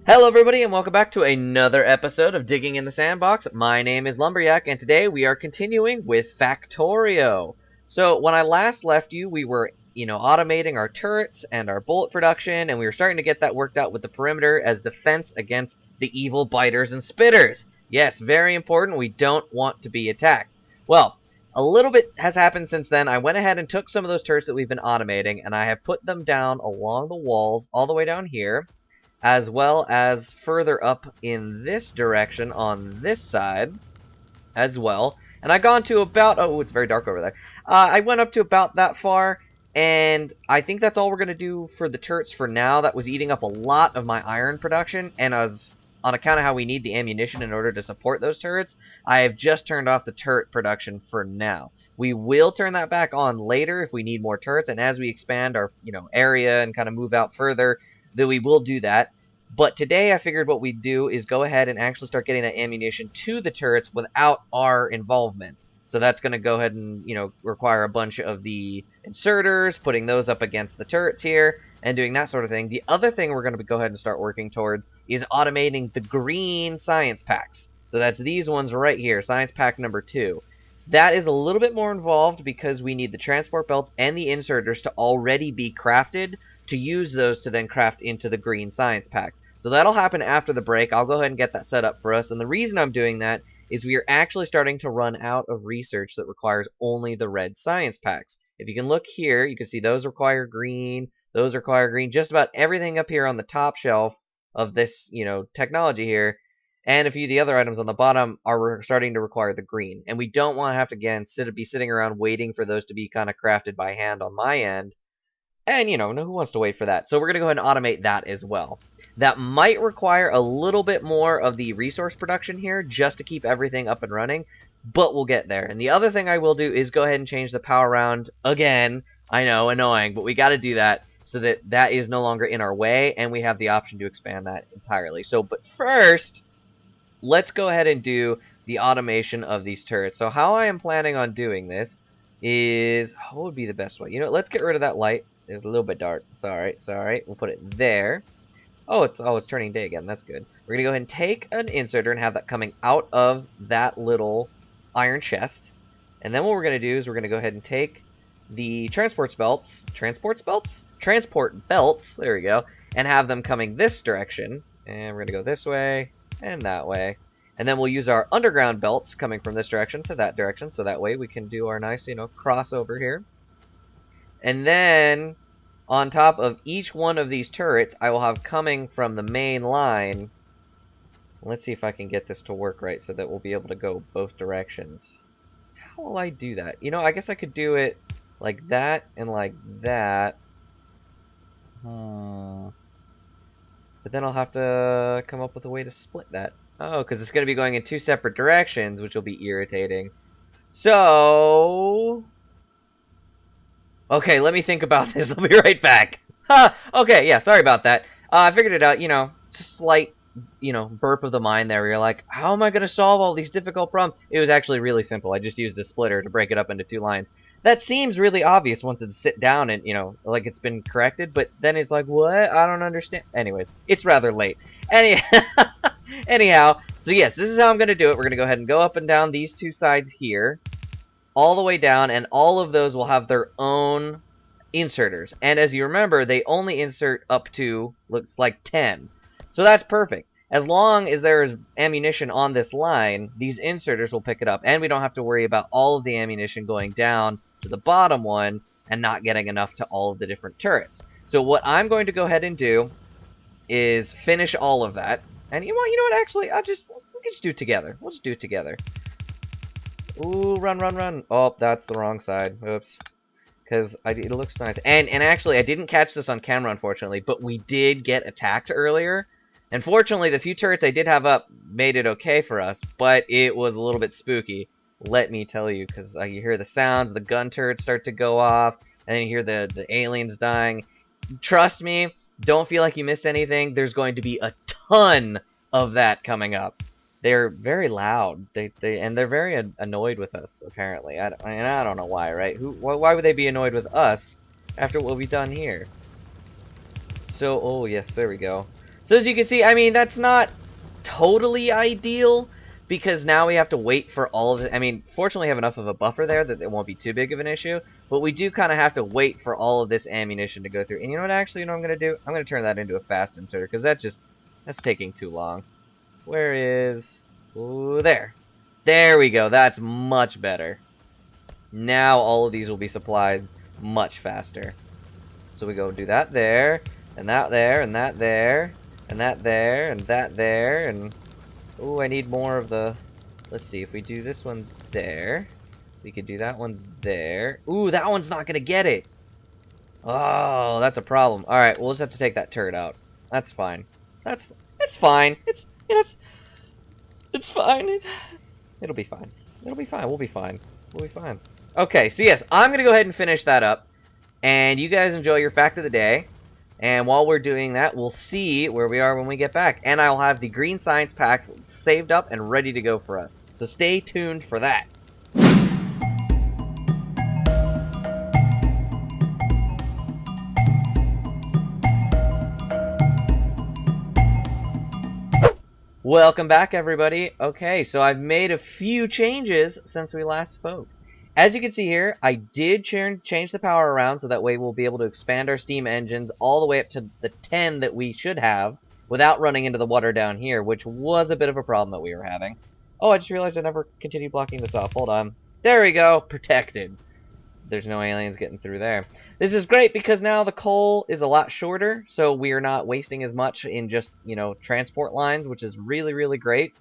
Hello everybody and welcome back to another episode of Digging in the Sandbox. My name is Lumberjack and today we are continuing with Factorio. So when I last left you, we were, automating our turrets and our bullet production, and we were starting to get that worked out with the perimeter as defense against the evil biters and spitters. Yes, very important. We don't want to be attacked. Well, a little bit has happened since then. I went ahead and took some of those turrets that we've been automating and I have put them down along the walls all the way down here, as well as further up in this direction on this side as well. And I gone to about, oh, it's very dark over there. I went up to about that far, and I think that's all we're going to do for the turrets for now. That was eating up a lot of my iron production, and as on account of how we need the ammunition in order to support those turrets, I have just turned off the turret production for now. We will turn that back on later if we need more turrets, and as we expand our, area and kind of move out further, then we will do that. But today I figured what we'd do is go ahead and actually start getting that ammunition to the turrets without our involvement. So that's going to go ahead and, require a bunch of the inserters, putting those up against the turrets here, and doing that sort of thing. The other thing we're going to go ahead and start working towards is automating the green science packs. So that's these ones right here, science pack number 2. That is a little bit more involved because we need the transport belts and the inserters to already be crafted to use those to then craft into the green science packs. So that'll happen after the break. I'll go ahead and get that set up for us. And the reason I'm doing that is we are actually starting to run out of research that requires only the red science packs. If you can look here, you can see those require green, those require green. Just about everything up here on the top shelf of this, technology here, and a few of the other items on the bottom are starting to require the green. And we don't want to have to, again, be sitting around waiting for those to be kind of crafted by hand on my end. And, who wants to wait for that? So we're going to go ahead and automate that as well. That might require a little bit more of the resource production here just to keep everything up and running, but we'll get there. And the other thing I will do is go ahead and change the power round again. I know, annoying, but we got to do that so that that is no longer in our way, and we have the option to expand that entirely. So, but first, let's go ahead and do the automation of these turrets. So how I am planning on doing this is, what would be the best way? Let's get rid of that light. It's a little bit dark. Sorry. We'll put it there. Oh, it's turning day again. That's good. We're going to go ahead and take an inserter and have that coming out of that little iron chest. And then what we're going to do is we're going to go ahead and take the transport belts, there we go, and have them coming this direction. And we're going to go this way and that way. And then we'll use our underground belts coming from this direction to that direction, so that way we can do our nice, crossover here. And then, on top of each one of these turrets, I will have coming from the main line. Let's see if I can get this to work right so that we'll be able to go both directions. How will I do that? I guess I could do it like that and like that. But then I'll have to come up with a way to split that. Oh, because it's going to be going in two separate directions, which will be irritating. So... okay, let me think about this. I'll be right back. Okay, yeah, sorry about that. I figured it out, just slight, burp of the mind there where you're like, how am I going to solve all these difficult problems? It was actually really simple. I just used a splitter to break it up into two lines. That seems really obvious once it's sit down and, like it's been corrected, but then it's like, what? I don't understand. Anyways, it's rather late. Anyhow, so yes, this is how I'm going to do it. We're going to go ahead and go up and down these two sides here, all the way down, and all of those will have their own inserters. And as you remember, they only insert up to, looks like 10. So that's perfect. As long as there is ammunition on this line, these inserters will pick it up, and we don't have to worry about all of the ammunition going down to the bottom one and not getting enough to all of the different turrets. So what I'm going to go ahead and do is finish all of that. And you know what, actually, we can just do it together. We'll just do it together. Ooh, run. Oh, that's the wrong side. Oops. Because it looks nice. And actually, I didn't catch this on camera, unfortunately, but we did get attacked earlier. And fortunately, the few turrets I did have up made it okay for us, but it was a little bit spooky, let me tell you, because you hear the sounds, the gun turrets start to go off, and then you hear the aliens dying. Trust me, don't feel like you missed anything. There's going to be a ton of that coming up. They're very loud. They're very annoyed with us, apparently. I don't know why, right? Why would they be annoyed with us after what we've done here? So, oh yes, there we go. So as you can see, I mean, that's not totally ideal, because now we have to wait for all of it. I mean, fortunately, we have enough of a buffer there that it won't be too big of an issue, but we do kind of have to wait for all of this ammunition to go through. And you know what, actually, you know what I'm going to do? I'm going to turn that into a fast inserter, because that's taking too long. Where is... Ooh, there. There we go. That's much better. Now all of these will be supplied much faster. So we go do that there, and that there, and that there, and that there, and that there, and... Ooh, I need more of the... Let's see, if we do this one there, we could do that one there. Ooh, that one's not gonna get it! Oh, that's a problem. Alright, we'll just have to take that turret out. That's fine. It's fine. It's fine. It'll be fine. It'll be fine. We'll be fine. We'll be fine. Okay, so yes, I'm gonna go ahead and finish that up. And you guys enjoy your fact of the day. And while we're doing that, we'll see where we are when we get back. And I'll have the green science packs saved up and ready to go for us. So stay tuned for that. Welcome back, everybody. Okay, so I've made a few changes since we last spoke. As you can see here, I did change the power around, so that way we'll be able to expand our steam engines all the way up to the 10 that we should have without running into the water down here, which was a bit of a problem that we were having. Oh, I just realized I never continued blocking this off. Hold on. There we go. Protected. There's no aliens getting through there. This is great because now the coal is a lot shorter, so we are not wasting as much in just, you know, transport lines, which is really, really great.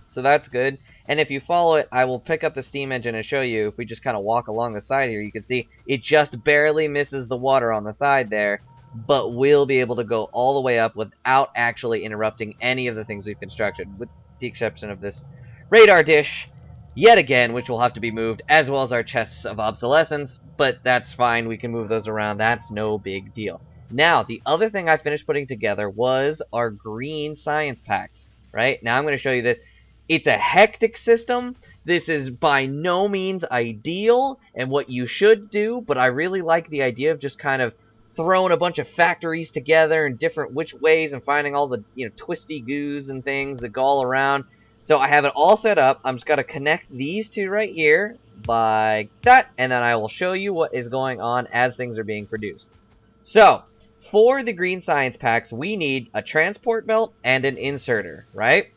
So that's good. And if you follow it, I will pick up the steam engine and show you. If we just kind of walk along the side here, you can see it just barely misses the water on the side there, but we'll be able to go all the way up without actually interrupting any of the things we've constructed, with the exception of this radar dish, yet again, which will have to be moved, as well as our chests of obsolescence, but that's fine. We can move those around. That's no big deal. Now, the other thing I finished putting together was our green science packs, right? Now I'm going to show you this. It's a hectic system. This is by no means ideal and what you should do, but I really like the idea of just kind of throwing a bunch of factories together in different which ways and finding all the, you know, twisty goos and things that go all around. So I have it all set up. I'm just going to connect these two right here by that, and then I will show you what is going on as things are being produced. So, for the green science packs, we need a transport belt and an inserter, right?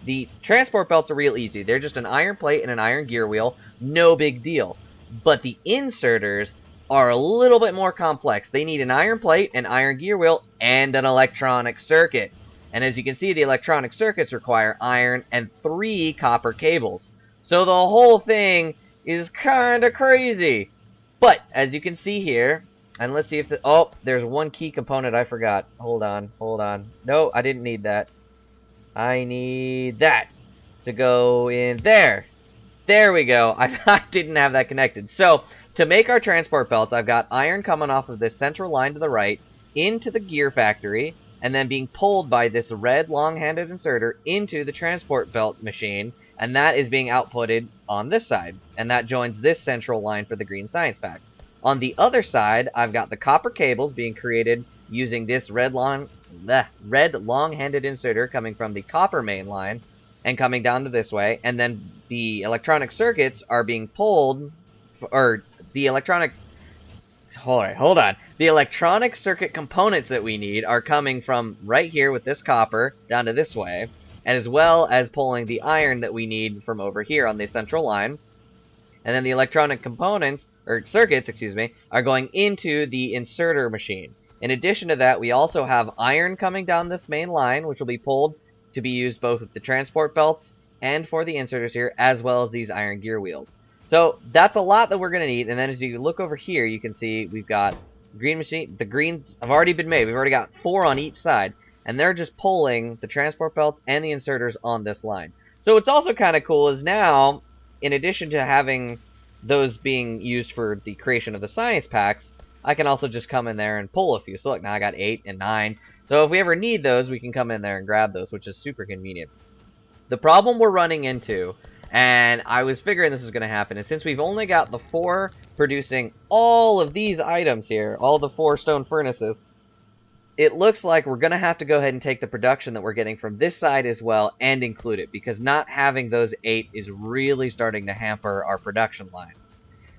The transport belts are real easy. They're just an iron plate and an iron gear wheel. No big deal. But the inserters are a little bit more complex. They need an iron plate, an iron gear wheel, and an electronic circuit. And as you can see, the electronic circuits require iron and 3 copper cables. So the whole thing is kind of crazy. But, as you can see here, and let's see if the... Oh, there's one key component I forgot. Hold on, hold on. No, I didn't need that. I need that to go in there. There we go. I didn't have that connected. So, to make our transport belts, I've got iron coming off of this central line to the right into the gear factory, and then being pulled by this red long-handed inserter into the transport belt machine, and that is being outputted on this side, and that joins this central line for the green science packs. On the other side, I've got the copper cables being created using this red long-handed inserter coming from the copper main line and coming down to this way, and then the electronic circuits are being pulled, or the electronic... Hold on. The electronic circuit components that we need are coming from right here with this copper down to this way, as well as pulling the iron that we need from over here on the central line. And then the electronic components, or circuits, excuse me, are going into the inserter machine. In addition to that, we also have iron coming down this main line, which will be pulled to be used both with the transport belts and for the inserters here, as well as these iron gear wheels. So that's a lot that we're going to need. And then as you look over here, you can see we've got green machine. The greens have already been made. We've already got 4 on each side, and they're just pulling the transport belts and the inserters on this line. So what's also kind of cool is now, in addition to having those being used for the creation of the science packs, I can also just come in there and pull a few. So look, now I got 8 and 9. So if we ever need those, we can come in there and grab those, which is super convenient. The problem we're running into, and I was figuring this was going to happen, is since we've only got the 4 producing all of these items here, all the 4 stone furnaces, it looks like we're going to have to go ahead and take the production that we're getting from this side as well and include it, because not having those 8 is really starting to hamper our production line.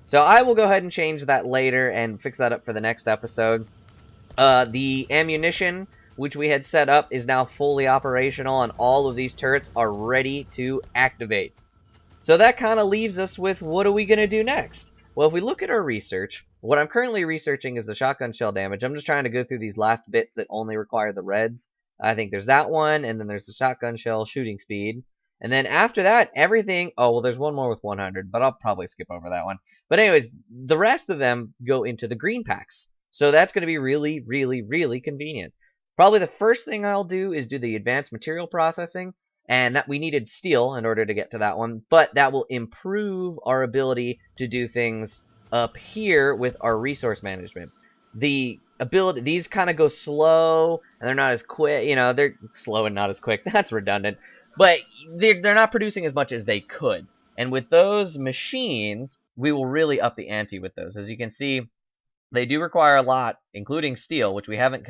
So I will go ahead and change that later and fix that up for the next episode. The ammunition, which we had set up, is now fully operational, and all of these turrets are ready to activate. So that kind of leaves us with, what are we going to do next? Well, if we look at our research, what I'm currently researching is the shotgun shell damage. I'm just trying to go through these last bits that only require the reds. I think there's that one, and then there's the shotgun shell shooting speed. And then after that, everything... Oh, well, there's one more with 100, but I'll probably skip over that one. But anyways, the rest of them go into the green packs. So that's going to be really, really, really convenient. Probably the first thing I'll do is do the advanced material processing, and that we needed steel in order to get to that one, but that will improve our ability to do things up here with our resource management. The ability, these kind of go slow, and they're not as quick, they're slow and not as quick. That's redundant. But they're not producing as much as they could. And with those machines, we will really up the ante with those. As you can see, they do require a lot, including steel, which we haven't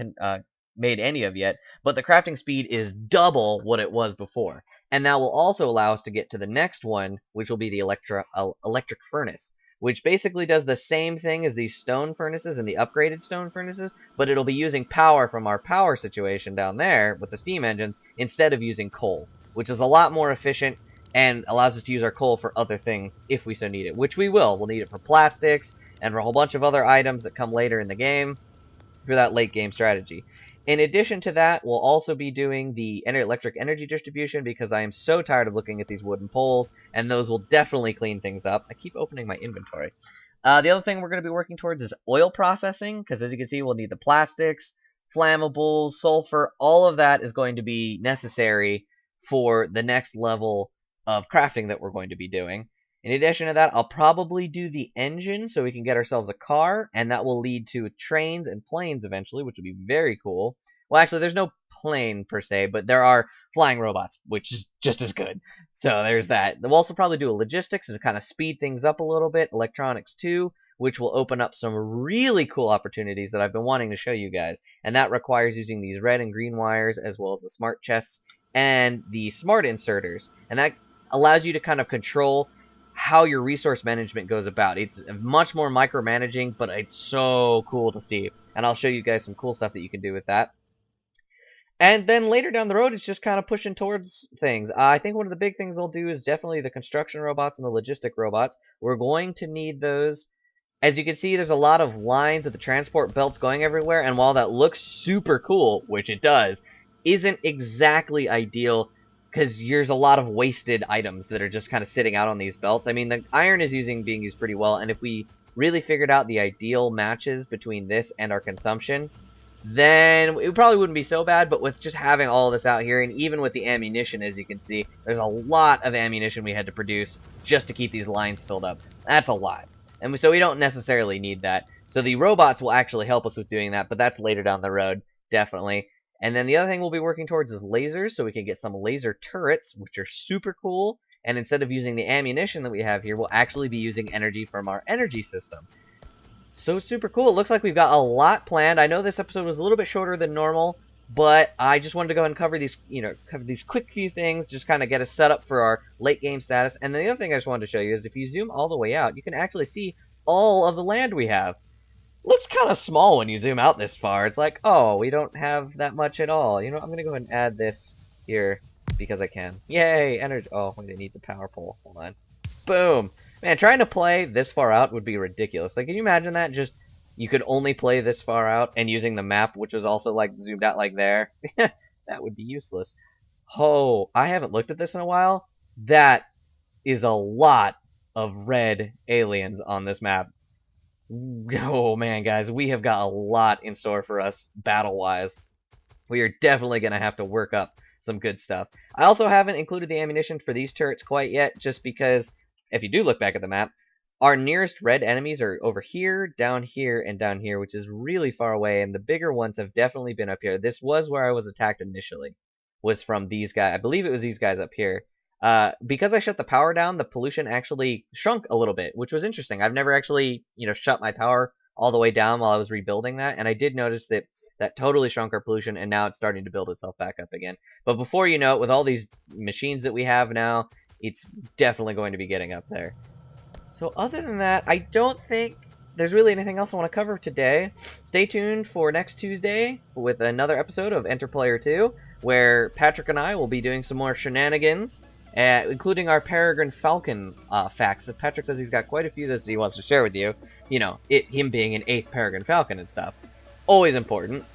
made any of yet, but the crafting speed is double what it was before. And that will also allow us to get to the next one, which will be the electric furnace, which basically does the same thing as these stone furnaces and the upgraded stone furnaces, but it'll be using power from our power situation down there with the steam engines instead of using coal, which is a lot more efficient and allows us to use our coal for other things if we so need it, which we will. We'll need it for plastics and for a whole bunch of other items that come later in the game for that late game strategy. In addition to that, we'll also be doing the electric energy distribution, because I am so tired of looking at these wooden poles, and those will definitely clean things up. I keep opening my inventory. The other thing we're going to be working towards is oil processing, because as you can see, we'll need the plastics, flammables, sulfur. All of that is going to be necessary for the next level of crafting that we're going to be doing. In addition to that, I'll probably do the engine so we can get ourselves a car, and that will lead to trains and planes eventually, which will be very cool. Well, actually, there's no plane per se, but there are flying robots, which is just as good. So there's that. We'll also probably do a logistics to kind of speed things up a little bit, electronics too, which will open up some really cool opportunities that I've been wanting to show you guys. And that requires using these red and green wires, as well as the smart chests and the smart inserters. And that allows you to kind of control how your resource management goes about. It's much more micromanaging, but it's so cool to see. And I'll show you guys some cool stuff that you can do with that. And then later down the road, it's just kind of pushing towards things. I think one of the big things they'll do is definitely the construction robots and the logistic robots. We're going to need those. As you can see, there's a lot of lines with the transport belts going everywhere, and while that looks super cool, which it does, isn't exactly ideal, because there's a lot of wasted items that are just kind of sitting out on these belts. I mean, the iron is being used pretty well, and if we really figured out the ideal matches between this and our consumption, then it probably wouldn't be so bad. But with just having all this out here, and even with the ammunition, as you can see, there's a lot of ammunition we had to produce just to keep these lines filled up. That's a lot. And so we don't necessarily need that. So the robots will actually help us with doing that, but that's later down the road, definitely. And then the other thing we'll be working towards is lasers, so we can get some laser turrets, which are super cool. And instead of using the ammunition that we have here, we'll actually be using energy from our energy system. So super cool. It looks like we've got a lot planned. I know this episode was a little bit shorter than normal, but I just wanted to go ahead and cover these quick few things, just kind of get us set up for our late game status. And then the other thing I just wanted to show you is if you zoom all the way out, you can actually see all of the land we have. Looks kind of small when you zoom out this far. It's like, oh, we don't have that much at all. You know, I'm going to go ahead and add this here because I can. Yay, energy. Oh, wait, it needs a power pole. Hold on. Boom. Man, trying to play this far out would be ridiculous. Like, can you imagine that? Just, you could only play this far out and using the map, which was also, like, zoomed out like there. That would be useless. Oh, I haven't looked at this in a while. That is a lot of red aliens on this map. Oh man, guys, we have got a lot in store for us battle-wise. We are definitely going to have to work up some good stuff. I also haven't included the ammunition for these turrets quite yet, just because, if you do look back at the map, our nearest red enemies are over here, down here, and down here, which is really far away, and the bigger ones have definitely been up here. This was where I was attacked initially, was from these guys. I believe it was these guys up here. Because I shut the power down, the pollution actually shrunk a little bit, which was interesting. I've never actually, shut my power all the way down while I was rebuilding that, and I did notice that that totally shrunk our pollution, and now it's starting to build itself back up again. But before you know it, with all these machines that we have now, it's definitely going to be getting up there. So other than that, I don't think there's really anything else I want to cover today. Stay tuned for next Tuesday with another episode of Enter Player 2, where Patrick and I will be doing some more shenanigans, including our Peregrine Falcon facts. Patrick says he's got quite a few that he wants to share with you. You know, him being an 8th Peregrine Falcon and stuff. Always important.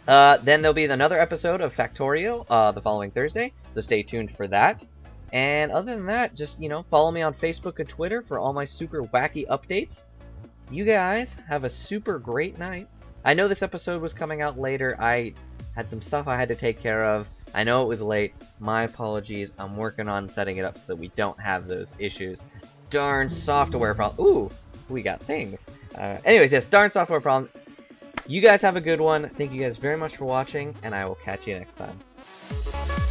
Then there'll be another episode of Factorio the following Thursday, so stay tuned for that. And other than that, just, you know, follow me on Facebook and Twitter for all my super wacky updates. You guys have a super great night. I know this episode was coming out later. I had some stuff I had to take care of. I know it was late. My apologies. I'm working on setting it up so that we don't have those issues. Darn software problem. Ooh, we got things. Anyways, yes, darn software problems. You guys have a good one. Thank you guys very much for watching, and I will catch you next time.